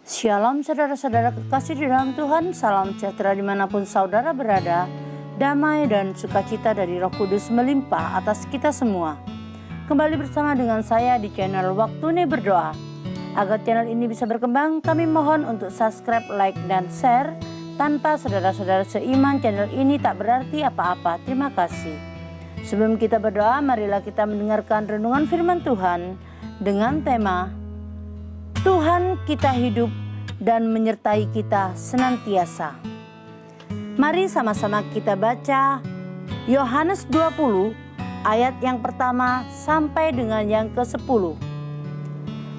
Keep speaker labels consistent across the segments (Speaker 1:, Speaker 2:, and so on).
Speaker 1: Shalom saudara-saudara kekasih di dalam Tuhan, salam sejahtera dimanapun saudara berada, damai dan sukacita dari Roh Kudus melimpah atas kita semua. Kembali bersama dengan saya di channel Waktu Ini Berdoa. Agar channel ini bisa berkembang, kami mohon untuk subscribe, like, dan share. Tanpa saudara-saudara seiman, channel ini tak berarti apa-apa. Terima kasih. Sebelum kita berdoa, marilah kita mendengarkan renungan firman Tuhan dengan tema Tuhan kita hidup dan menyertai kita senantiasa. Mari sama-sama kita baca Yohanes 20 ayat yang pertama sampai dengan yang ke-10.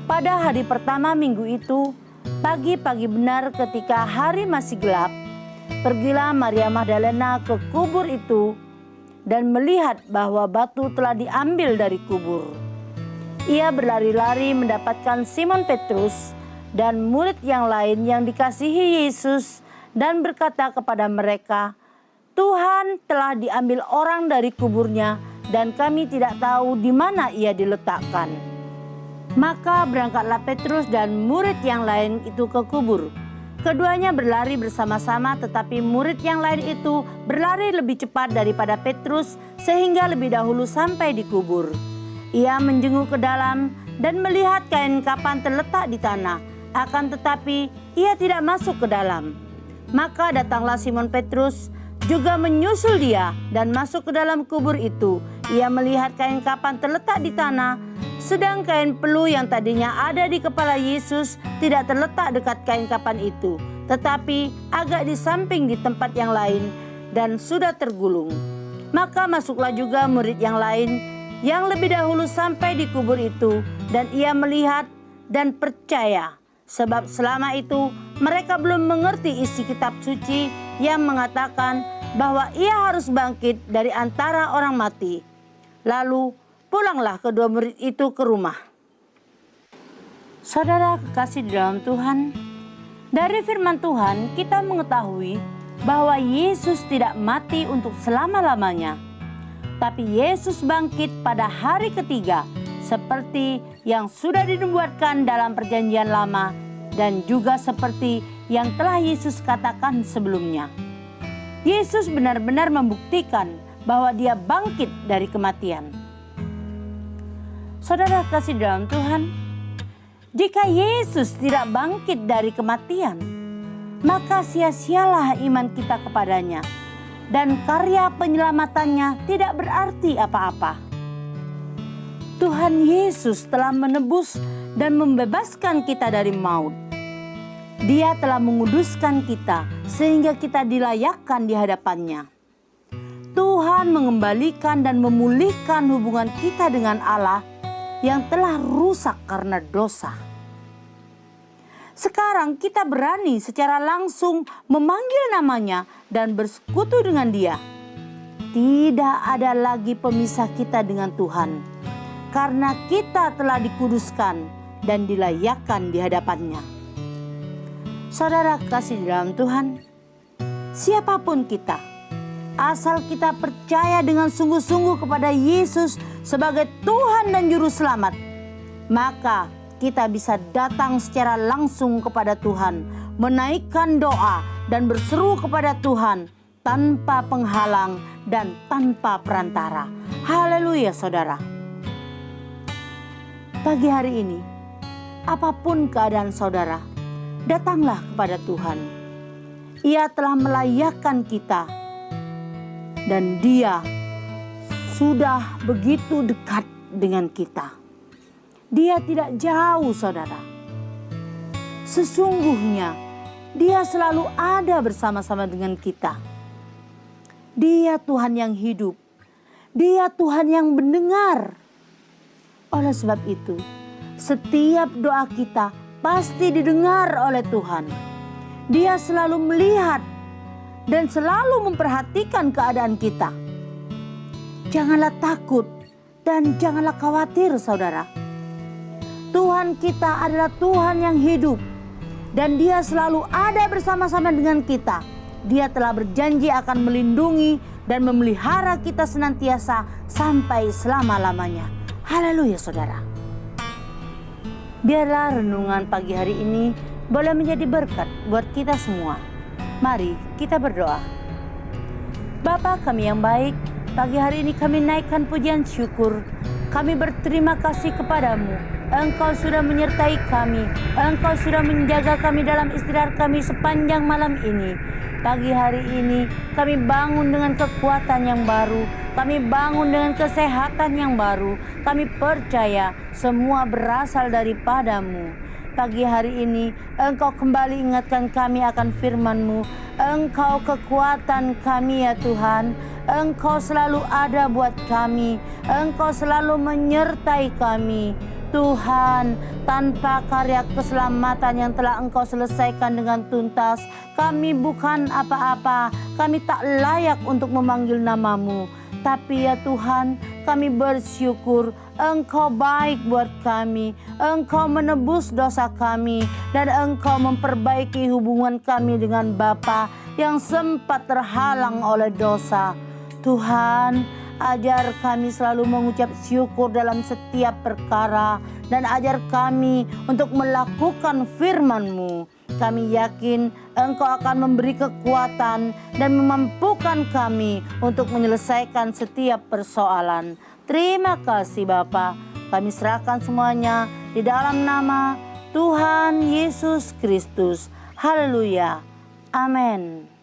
Speaker 1: Pada hari pertama minggu itu, pagi-pagi benar ketika hari masih gelap, pergilah Maria Magdalena ke kubur itu dan melihat bahwa batu telah diambil dari kubur. Ia berlari-lari mendapatkan Simon Petrus dan murid yang lain yang dikasihi Yesus dan berkata kepada mereka, "Tuhan telah diambil orang dari kuburnya dan kami tidak tahu di mana ia diletakkan." Maka berangkatlah Petrus dan murid yang lain itu ke kubur. Keduanya berlari bersama-sama, tetapi murid yang lain itu berlari lebih cepat daripada Petrus sehingga lebih dahulu sampai di kubur. Ia menjenguk ke dalam dan melihat kain kapan terletak di tanah, akan tetapi ia tidak masuk ke dalam. Maka datanglah Simon Petrus juga menyusul dia dan masuk ke dalam kubur itu. Ia melihat kain kapan terletak di tanah, sedang kain pelu yang tadinya ada di kepala Yesus tidak terletak dekat kain kapan itu, tetapi agak di samping di tempat yang lain dan sudah tergulung. Maka masuklah juga murid yang lain yang lebih dahulu sampai di kubur itu, dan ia melihat dan percaya, sebab selama itu mereka belum mengerti isi kitab suci yang mengatakan bahwa ia harus bangkit dari antara orang mati. Lalu pulanglah kedua murid itu ke rumah. Saudara kekasih di dalam Tuhan, dari firman Tuhan kita mengetahui bahwa Yesus tidak mati untuk selama-lamanya, tapi Yesus bangkit pada hari ketiga seperti yang sudah dinubuatkan dalam perjanjian lama dan juga seperti yang telah Yesus katakan sebelumnya. Yesus benar-benar membuktikan bahwa dia bangkit dari kematian. Saudara kasih dalam Tuhan, jika Yesus tidak bangkit dari kematian, maka sia-sialah iman kita kepadanya. Dan karya penyelamatannya tidak berarti apa-apa. Tuhan Yesus telah menebus dan membebaskan kita dari maut. Dia telah menguduskan kita sehingga kita dilayakkan di hadapannya. Tuhan mengembalikan dan memulihkan hubungan kita dengan Allah yang telah rusak karena dosa. Sekarang kita berani secara langsung memanggil namanya dan bersekutu dengan dia. Tidak ada lagi pemisah kita dengan Tuhan, karena kita telah dikuduskan dan dilayakkan di hadapannya. Saudara kasih di dalam Tuhan, siapapun kita, asal kita percaya dengan sungguh-sungguh kepada Yesus sebagai Tuhan dan Juru Selamat, maka kita bisa datang secara langsung kepada Tuhan, menaikkan doa dan berseru kepada Tuhan tanpa penghalang dan tanpa perantara. Haleluya saudara. Pagi hari ini, apapun keadaan saudara, datanglah kepada Tuhan. Ia telah melayakkan kita dan Dia sudah begitu dekat dengan kita. Dia tidak jauh saudara. Sesungguhnya Dia selalu ada bersama-sama dengan kita. Dia Tuhan yang hidup. Dia Tuhan yang mendengar. Oleh sebab itu, setiap doa kita pasti didengar oleh Tuhan. Dia selalu melihat dan selalu memperhatikan keadaan kita. Janganlah takut dan janganlah khawatir saudara. Tuhan kita adalah Tuhan yang hidup dan Dia selalu ada bersama-sama dengan kita. Dia telah berjanji akan melindungi dan memelihara kita senantiasa sampai selama-lamanya. Haleluya saudara. Biarlah renungan pagi hari ini boleh menjadi berkat buat kita semua. Mari kita berdoa. Bapa kami yang baik, pagi hari ini kami naikkan pujian syukur. Kami berterima kasih kepadamu. Engkau sudah menyertai kami. Engkau sudah menjaga kami dalam istirahat kami sepanjang malam ini. Pagi hari ini kami bangun dengan kekuatan yang baru. Kami bangun dengan kesehatan yang baru. Kami percaya semua berasal daripadamu. Pagi hari ini Engkau kembali ingatkan kami akan firman-Mu. Engkau kekuatan kami ya Tuhan. Engkau selalu ada buat kami. Engkau selalu menyertai kami. Tuhan, tanpa karya keselamatan yang telah Engkau selesaikan dengan tuntas, kami bukan apa-apa. Kami tak layak untuk memanggil nama-Mu. Tapi ya Tuhan, kami bersyukur Engkau baik buat kami. Engkau menebus dosa kami. Dan Engkau memperbaiki hubungan kami dengan Bapa yang sempat terhalang oleh dosa. Tuhan, ajar kami selalu mengucap syukur dalam setiap perkara. Dan ajar kami untuk melakukan firman-Mu. Kami yakin Engkau akan memberi kekuatan dan memampukan kami untuk menyelesaikan setiap persoalan. Terima kasih Bapa. Kami serahkan semuanya di dalam nama Tuhan Yesus Kristus. Haleluya. Amin.